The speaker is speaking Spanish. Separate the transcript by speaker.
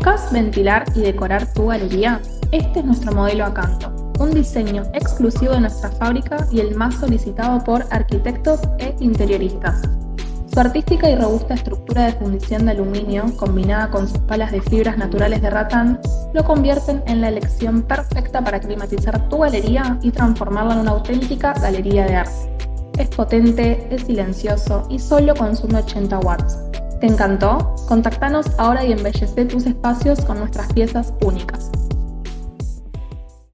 Speaker 1: ¿Buscas ventilar y decorar tu galería? Este es nuestro modelo Acanto, un diseño exclusivo de nuestra fábrica y el más solicitado por arquitectos e interioristas. Su artística y robusta estructura de fundición de aluminio, combinada con sus palas de fibras naturales de ratán, lo convierten en la elección perfecta para climatizar tu galería y transformarla en una auténtica galería de arte. Es potente, es silencioso y solo consume 80 watts. ¿Te encantó? Contactanos ahora y embellece tus espacios con nuestras piezas únicas.